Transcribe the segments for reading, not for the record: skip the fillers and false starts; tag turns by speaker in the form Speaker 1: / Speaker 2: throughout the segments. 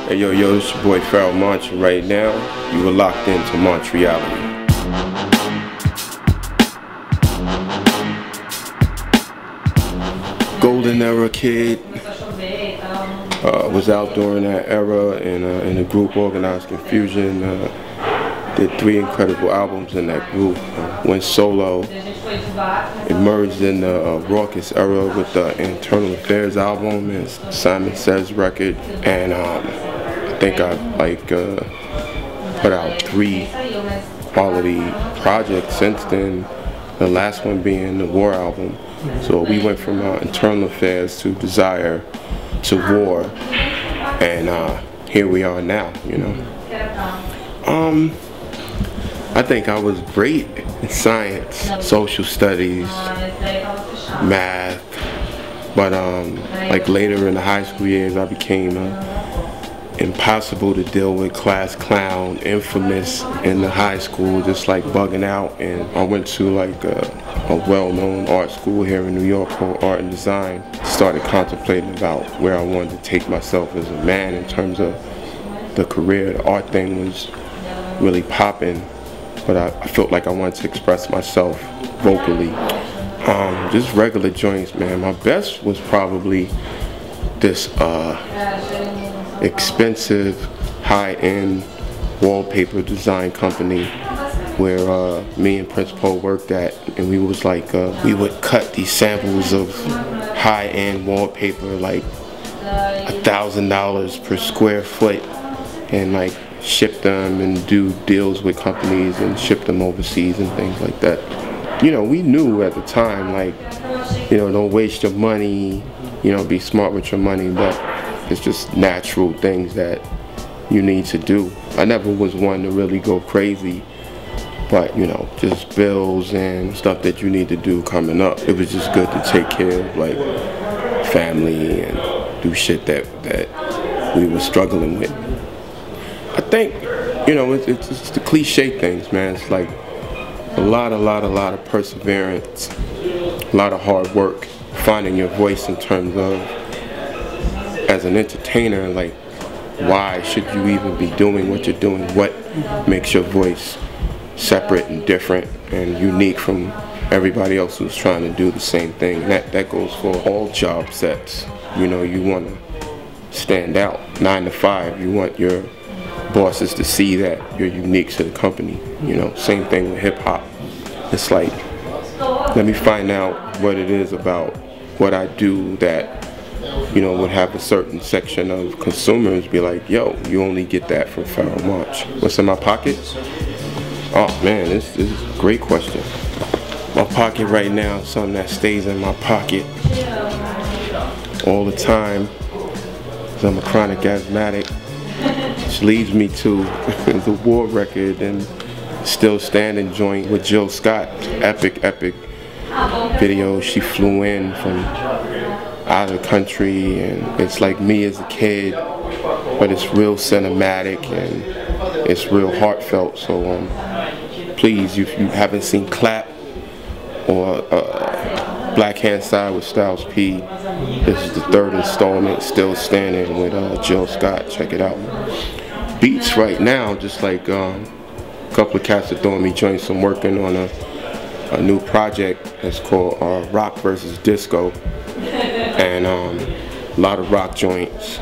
Speaker 1: Hey yo, it's your boy Pharoahe Monch. Right now, you are locked into Montreality. Golden era kid. Was out during that era in a group organized Confusion. Did 3 incredible albums in that group. Went solo. Emerged in the raucous era with the Internal Affairs album and Simon Says record. And I think I've put out 3 quality projects since then. The last one being the w.a.r. album. So we went from Internal Affairs to Desire to w.a.r. and here we are now, you know. I think I was great in science, social studies, math, but like later in the high school years I became impossible to deal with class clown, infamous in the high school, just like bugging out. And I went to like a well-known art school here in New York called Art and Design. Started contemplating about where I wanted to take myself as a man in terms of the career. The art thing was really popping, but I felt like I wanted to express myself vocally. Just regular joints, man. My best was probably this expensive, high-end wallpaper design company where me and Prince Poe worked at, and we was like, we would cut these samples of high-end wallpaper, like $1,000 per square foot, and like ship them and do deals with companies and ship them overseas and things like that. You know, we knew at the time, like, you know, don't waste your money, you know, be smart with your money, but it's just natural things that you need to do. I never was one to really go crazy, but you know, just bills and stuff that you need to do coming up. It was just good to take care of like family and do shit that we were struggling with. I think, you know, it's the cliche things, man. It's like a lot of perseverance, a lot of hard work, finding your voice in terms of, as an entertainer, like, why should you even be doing what you're doing? What makes your voice separate and different and unique from everybody else who's trying to do the same thing? And that goes for all job sets. You know, you want to stand out. 9 to 5, you want your bosses to see that you're unique to the company. You know, same thing with hip hop. It's like, let me find out what it is about what I do that, you know, would have a certain section of consumers be like, yo, you only get that from Pharoahe Monch. What's in my pocket? Oh man, this is a great question. My pocket right now is something that stays in my pocket all the time, because I'm a chronic asthmatic, which leads me to the w.a.r. record and Still Standing joint with Jill Scott. Epic video. She flew in from out of the country, and it's like me as a kid, but it's real cinematic and it's real heartfelt. So please, if you haven't seen Clap or Black Hand Side with Styles P, this is the 3rd installment, Still Standing with Jill Scott. Check it out. Beats right now, just like a couple of cats are throwing me joints. I'm working on a new project that's called Rock versus Disco, and a lot of rock joints.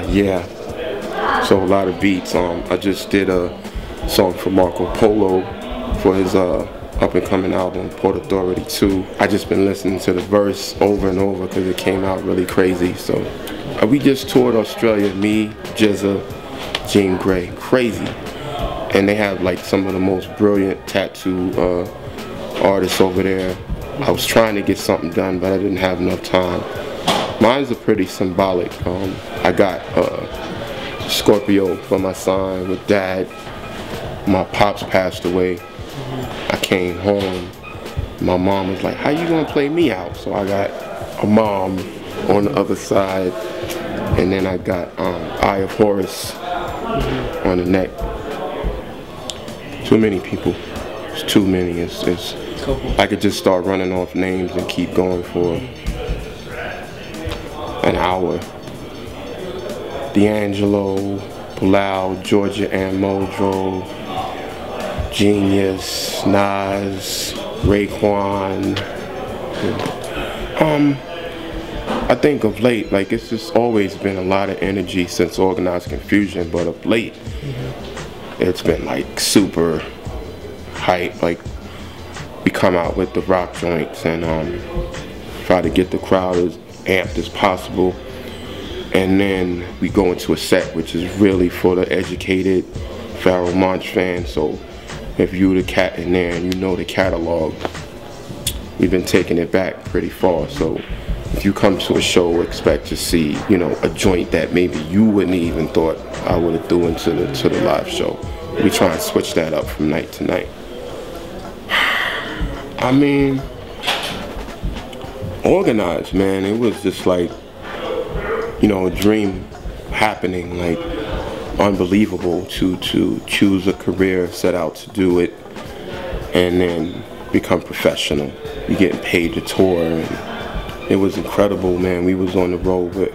Speaker 1: Yeah, so a lot of beats. I just did a song for Marco Polo for his up-and-coming album Port Authority 2. I just been listening to the verse over and over because it came out really crazy. So we just toured Australia, me, Jizza, Jean Grey, crazy. And they have like some of the most brilliant tattoo artists over there. I was trying to get something done, but I didn't have enough time. Mine's are pretty symbolic. I got Scorpio for my sign with Dad. My pops passed away. I came home. My mom was like, how you gonna play me out? So I got a mom on the other side, and then I got Eye of Horus on the neck. Too many people. It's too many. It's I could just start running off names and keep going for an hour. D'Angelo, Bilal, Georgia and Mojo, Genius, Nas, Raekwon. I think of late, like, it's just always been a lot of energy since Organized Confusion, but of late, it's been like super hype. Like, we come out with the rock joints and try to get the crowd as amped as possible, and then we go into a set which is really for the educated Pharoahe Monch fans. So if you the cat in there and you know the catalog, we've been taking it back pretty far. So if you come to a show, expect to see, you know, a joint that maybe you wouldn't even thought I would have threw into the live show. We try and switch that up from night to night. I mean, Organized, man, it was just like, you know, a dream happening, like unbelievable to choose a career, set out to do it, and then become professional. You're getting paid to tour, and it was incredible, man. We was on the road with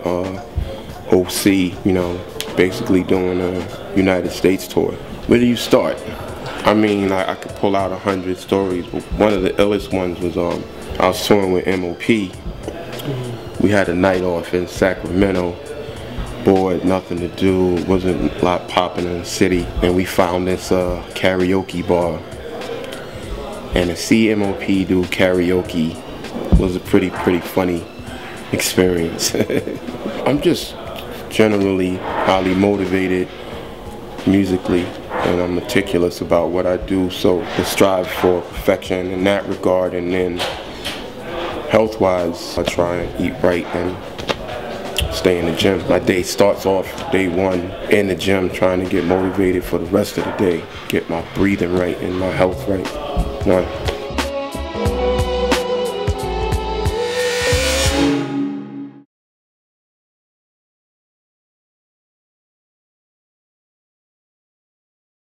Speaker 1: O.C., you know, basically doing a United States tour. Where do you start? I mean, I could pull out 100 stories, but one of the illest ones was I was touring with M.O.P. We had a night off in Sacramento, bored, nothing to do, wasn't a lot popping in the city, and we found this karaoke bar. And to see M.O.P. do karaoke was a pretty funny experience. I'm just generally highly motivated musically, and I'm meticulous about what I do, so I strive for perfection in that regard. And then health-wise, I try and eat right and stay in the gym. My day starts off day one in the gym, trying to get motivated for the rest of the day, get my breathing right and my health right.